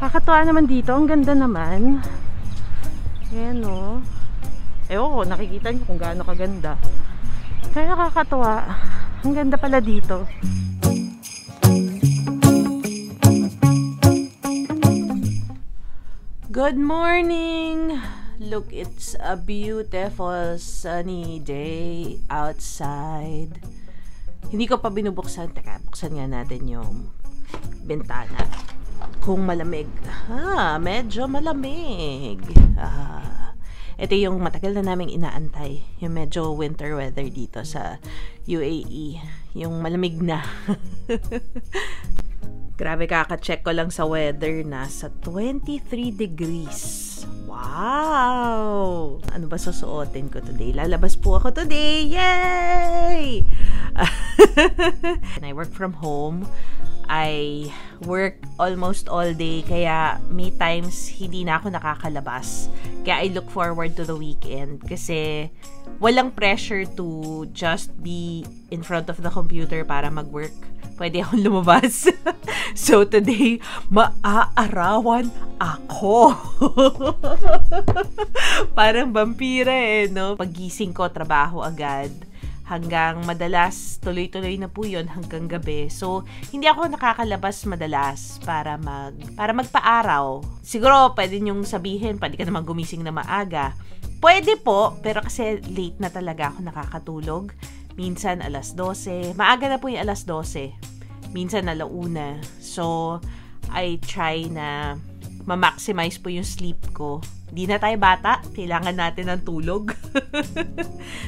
Kakatuwa naman dito. Ang ganda naman. Ayan o. Ewan ko, nakikita niyo kung gaano kaganda. Kaya kakatuwa. Ang ganda pala dito. Good morning! Look, it's a beautiful sunny day outside. Hindi ko pa binubuksan. Teka, buksan nga natin yung bintana. Kung malamig. Medyo malamig. Ito yung matagal na naming inaantay. Yung medyo winter weather dito sa UAE. Yung malamig na. Grabe, kaka-check ko lang sa weather. Nasa 23 degrees. Wow! Ano ba susuotin ko today? Lalabas po ako today! Yay! And I work from home. I work almost all day, kaya may times hindi na ako nakakalabas. Kaya I look forward to the weekend kasi walang pressure to just be in front of the computer para mag-work. Pwede akong lumabas. So today, maaarawan ako. Parang vampira no? Pagising ko, trabaho agad. Hanggang madalas, tuloy-tuloy na po yun hanggang gabi. So, hindi ako nakakalabas madalas para magpa-araw. Siguro, pwede nyong sabihin, pwede ka naman gumising na maaga. Pwede po, pero kasi late na talaga ako nakakatulog. Minsan, alas 12. Maaga na po yung alas 12. Minsan, alauna. So, I try na ma-maximize po yung sleep ko. Di na tayo bata, kailangan natin ng tulog.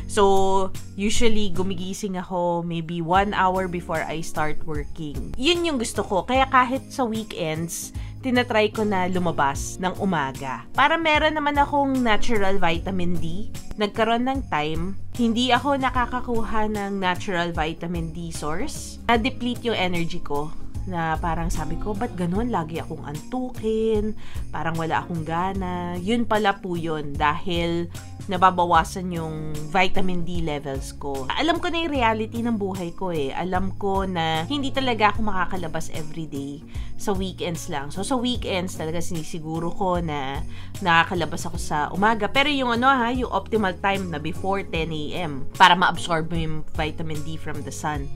So, usually, gumigising ako maybe 1 hour before I start working. Yun yung gusto ko. Kaya kahit sa weekends, tinatry ko na lumabas ng umaga. Para meron naman akong natural vitamin D. Nagkaroon ng time, hindi ako nakakakuha ng natural vitamin D source. Na-deplete yung energy ko. Na parang sabi ko, ba't ganun? Lagi akong antukin, parang wala akong gana. Yun pala po yun, dahil nababawasan yung vitamin D levels ko. Alam ko na yung reality ng buhay ko eh. Alam ko na hindi talaga ako makakalabas everyday. Sa weekends lang. So, sa weekends talaga sinisiguro ko na nakakalabas ako sa umaga. Pero yung yung optimal time na before 10 a.m. para ma-absorb mo yung vitamin D from the sun.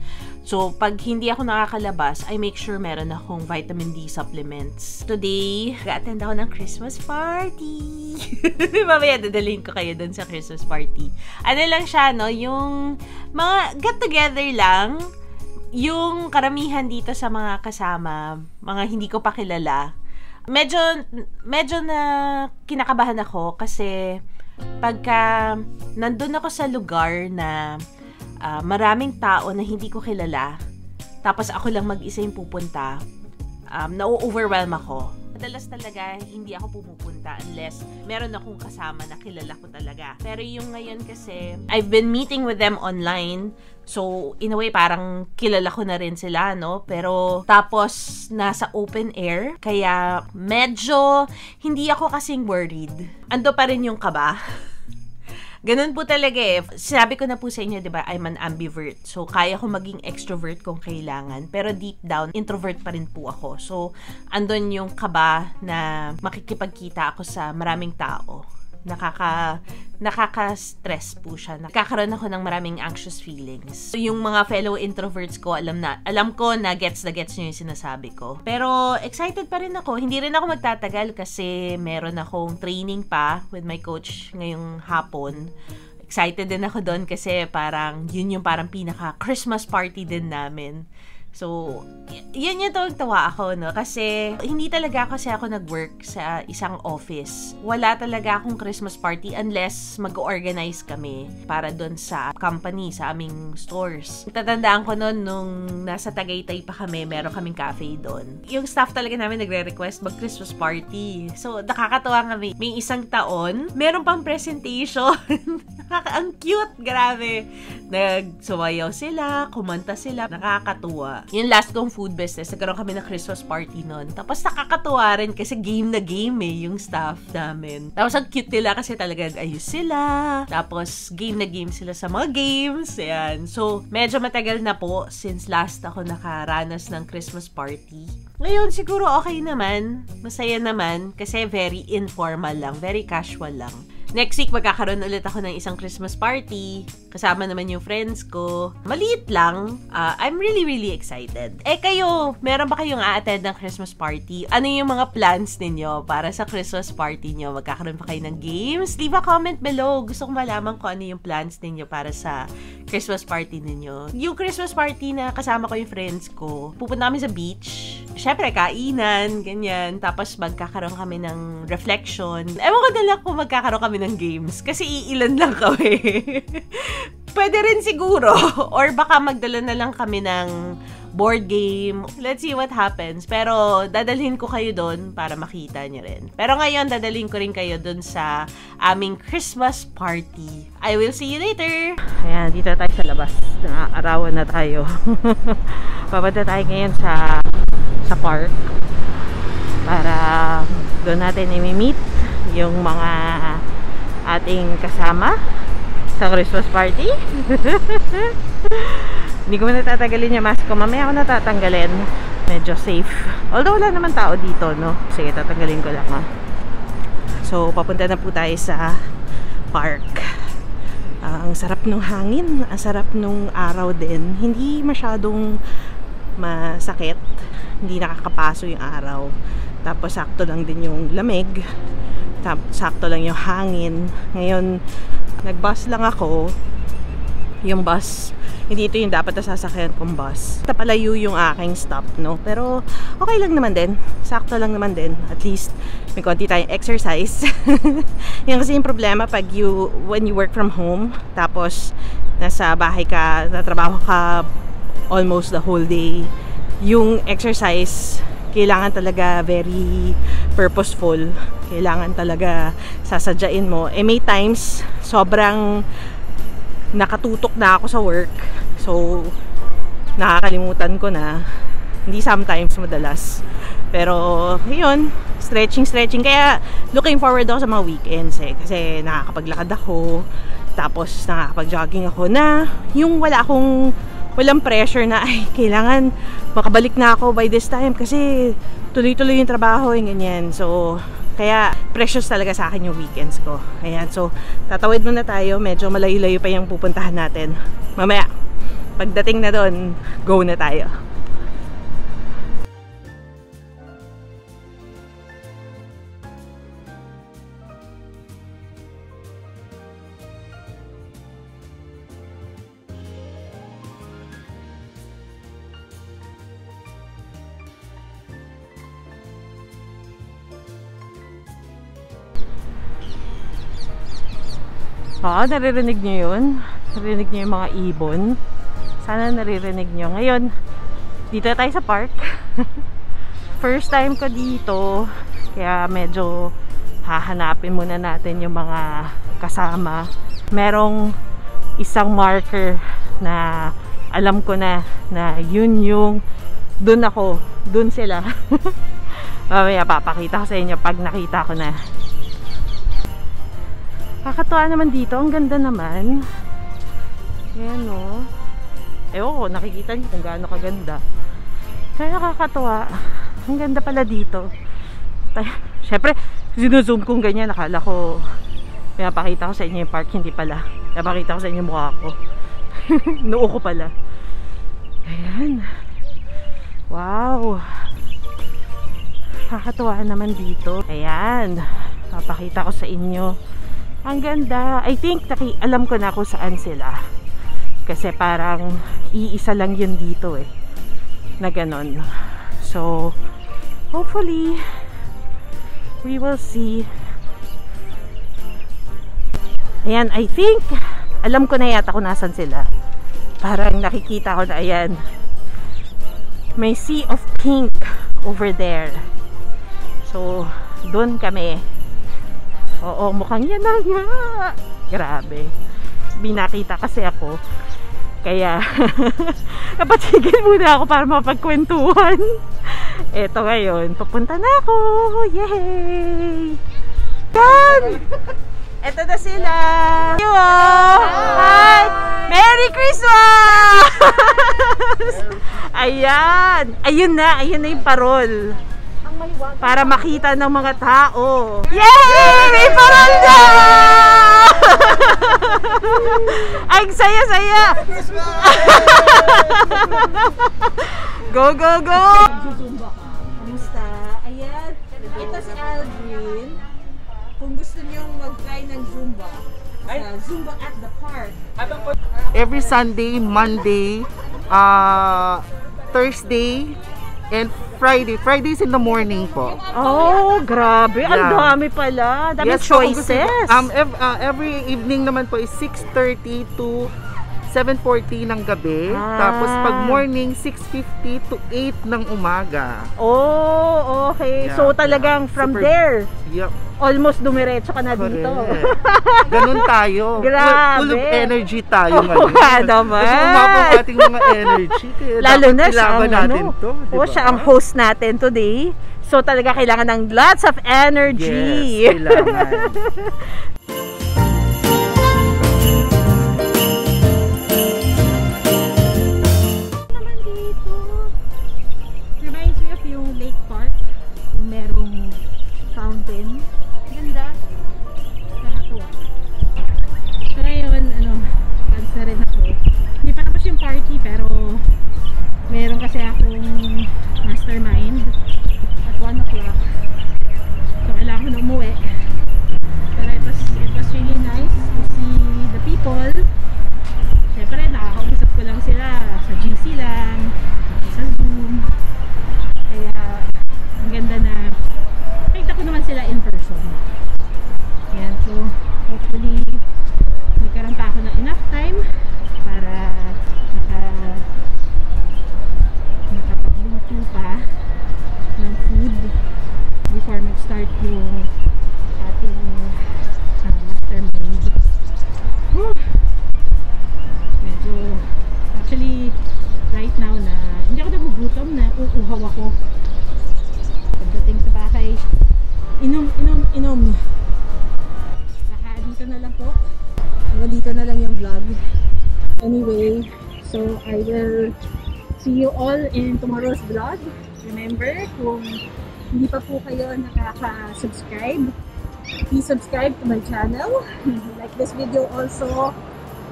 So, pag hindi ako nakakalabas, I make sure meron akong vitamin D supplements. Today, ga-attend ako ng Christmas party. Mamaya, dadalhin ko kayo dun sa Christmas party. Ano lang siya, no? Yung mga get-together lang. Yung karamihan dito sa mga kasama, mga hindi ko pa kilala. Medyo na kinakabahan ako kasi pagka nandun ako sa lugar na maraming tao na hindi ko kilala, tapos ako lang mag-isa yung pupunta, na-overwhelm ako. Madalas talaga, hindi ako pumupunta unless meron akong kasama na kilala ko talaga. Pero yung ngayon kasi, I've been meeting with them online. So, in a way, parang kilala ko na rin sila, no? Pero, tapos, nasa open air. Kaya, medyo, hindi ako kasing worried. Ando pa rin yung kaba. Ganun po talaga eh. Sabi ko na po sa inyo, di ba, I'm an ambivert. So, kaya ko maging extrovert kung kailangan. Pero deep down, introvert pa rin po ako. So, andun yung kaba na makikipagkita ako sa maraming tao. Nakaka-stress po siya. Nakakaroon ako ng maraming anxious feelings. So, yung mga fellow introverts ko, alam ko na gets nyo yung sinasabi ko. Pero, excited pa rin ako. Hindi rin ako magtatagal kasi meron akong training pa with my coach ngayong hapon. Excited din ako doon kasi parang, yun yung parang pinaka-Christmas party din namin. So, yun yung tawa ako, no? Kasi, hindi talaga kasi ako nag-work sa isang office. Wala talaga akong Christmas party unless mag-organize kami para doon sa company, sa aming stores. Tatandaan ko noon, nung nasa Tagaytay pa kami, meron kaming cafe doon. Yung staff talaga namin nagre-request mag-Christmas party. So, nakakatawa kami. May isang taon, meron pang presentation. Ang cute, grabe. Nagsumayaw sila, kumanta sila. Nakakatuwa. yung last kong food business, nagkaroon kami ng Christmas party nun. Tapos nakakatuwa rin kasi game na game yung staff namin. Tapos ang cute nila kasi talaga ayos sila. Tapos game na game sila sa mga games. Ayan. So, medyo matagal na po since last ako nakaranas ng Christmas party. Ngayon, siguro okay naman. Masaya naman kasi very informal lang. Very casual lang. Next week, magkakaroon ulit ako ng isang Christmas party. Kasama naman yung friends ko. Maliit lang. I'm really, really excited. Kayo, meron ba kayong a-attend ng Christmas party? Ano yung mga plans ninyo para sa Christmas party nyo? Magkakaroon pa kayo ng games? Leave a comment below. Gusto kong malaman kung ano yung plans ninyo para sa Christmas party ninyo. Yung Christmas party na kasama ko yung friends ko, pupunta kami sa beach. Siyempre, kainan, ganyan. Tapos magkakaroon kami ng reflection. Ewan ko na lang kung magkakaroon kami ng games. Kasi iilan lang kami. Pwede rin siguro. Or baka magdala na lang kami ng board game. Let's see what happens. Pero dadalhin ko kayo doon para makita niyo rin. Pero ngayon, dadalhin ko rin kayo doon sa aming Christmas party. I will see you later! Ayan, dito tayo sa labas. Arawan na tayo. Papunta tayo ngayon sa park para doon natin i-meet yung mga ating kasama sa Christmas party. Hindi ko natatagalin yung mask ko. Mamaya ako natatanggalin. Medyo safe. Although wala naman tao dito, no? Sige, tatanggalin ko lang, ha? So, papunta na po tayo sa park. Ang sarap ng hangin. Ang sarap ng araw din. Hindi masyadong masakit. Hindi nakakapaso yung araw. Tapos sakto lang din yung lamig. Sakto lang yung hangin. Ngayon, nag-bus lang ako. Yung bus, hindi ito yung dapat na sasakyan kong bus. Tapalayo yung aking stop, no? Pero okay lang naman din. Sakto lang naman din. At least may konti tayong exercise. Yan kasi yung problema pag when you work from home, tapos nasa bahay ka, natrabaho ka almost the whole day. Yung exercise, kailangan talaga very purposeful. Kailangan talaga sasadyain mo. May times, sobrang nakatutok na ako sa work. So, nakakalimutan ko na. Hindi sometimes, madalas. Pero, yun, stretching. Kaya, looking forward ako sa mga weekends kasi nakakapaglakad ako. Tapos, nakakapag-jogging ako na yung walang pressure na ay kailangan makabalik na ako by this time kasi tuloy-tuloy yung trabaho yung ganyan. So kaya precious talaga sa akin yung weekends ko. Ayan, so tatawid muna tayo. Medyo malayo-layo pa yung pupuntahan natin. Mamaya pagdating na doon, go na tayo. Naririnig nyo yun? Naririnig nyo yung mga ibon? Sana naririnig nyo. Ngayon, dito tayo sa park. First time ko dito, kaya medyo hahanapin muna natin yung mga kasama. Merong isang marker na alam ko na yun yung dun sila. Mamaya papakita ko sa inyo pag nakita ko na. Kakatuwa naman dito. Ang ganda naman. Ayan, no? Ewan ko, nakikita niyo kung gaano kaganda. Kaya nakakatuwa. Ang ganda pala dito. Siyempre, sinuzoom kong ganyan. Nakala ko, pinapakita ko sa inyo yung park. Hindi pala. Pinapakita ko sa inyo yung mukha ko. Noo ko pala. Ayan. Wow. Kakatuwa naman dito. Ayan. Papakita ko sa inyo. Ang ganda. I think alam ko na kung saan sila. Kasi parang iisa lang yun dito na ganon. So, hopefully, we will see. Ayan, I think, alam ko na yata kung nasan sila. Parang nakikita ko na, ayan. May sea of pink over there. So, doon kami. Oo, mukhang yan na nga. Grabe. Binakita kasi ako. Kaya, napatigil muna ako para mapagkwentuhan. Eto ngayon, papunta na ako! Yay! Yan! Eto na sila! Hi! Merry Christmas! Ayan! Ayun na yung parol. Para makita ng mga tao. Yay! May parol na! Ay, saya-saya! Go, go, go! Zumba ka. Kamusta? Ayan. Ito si Aldrin. Kung gusto niyong mag-try ng Zumba, Zumba at the park. Every Sunday, Monday, Thursday, and Friday. Fridays in the morning po. Oh, grabe. Yeah. Ang dami pala. Dami choices. Every evening naman po is 6:30 to 7:40 ng gabi. Tapos pag morning, 6:50 to 8 ng umaga. Oh, okay. Yeah, so talagang from there, almost dumiretso ka na dito. Ganun tayo. Grabe. Full of energy tayo ngayon. Naman. Kasi umabot ating mga energy. Kaya lalo na siya natin to, diba? Siya ang host natin today. So talaga kailangan ng lots of energy. Yes, kailangan. Fountain. Ganda. Nakakatuwa. So ngayon, dance na rin ako. Hindi pa tapos yung party pero meron kasi akong mastermind at 1 o'clock. So kailangan ko na umuwi. Pero it was really nice to see the people. Siyempre nakakausap ko lang sila sa GC lang, sa Zoom. Kaya ang ganda na nakita ko naman sila in person. Yan, so hopefully magkaroon pa ako ng enough time para nakapagluto pa ng food before mag-start yung ating mastermind. Medyo actually right now na hindi ako nagugutom, na uuhaw ako. Pagdating sa bahay, inom. Baka dito na lang po. Dito na lang yung vlog. Anyway, so I will see you all in tomorrow's vlog. Remember, kung hindi pa po kayo nakaka-subscribe, please subscribe to my channel. Like this video also.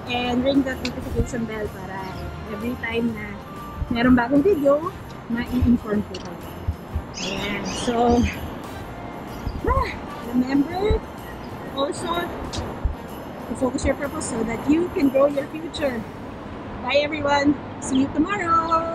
And ring that notification bell para every time na meron bagong video, ma-inform po kayo. Ayan. So, remember also to focus your purpose so that you can grow your future. Bye everyone. See you tomorrow.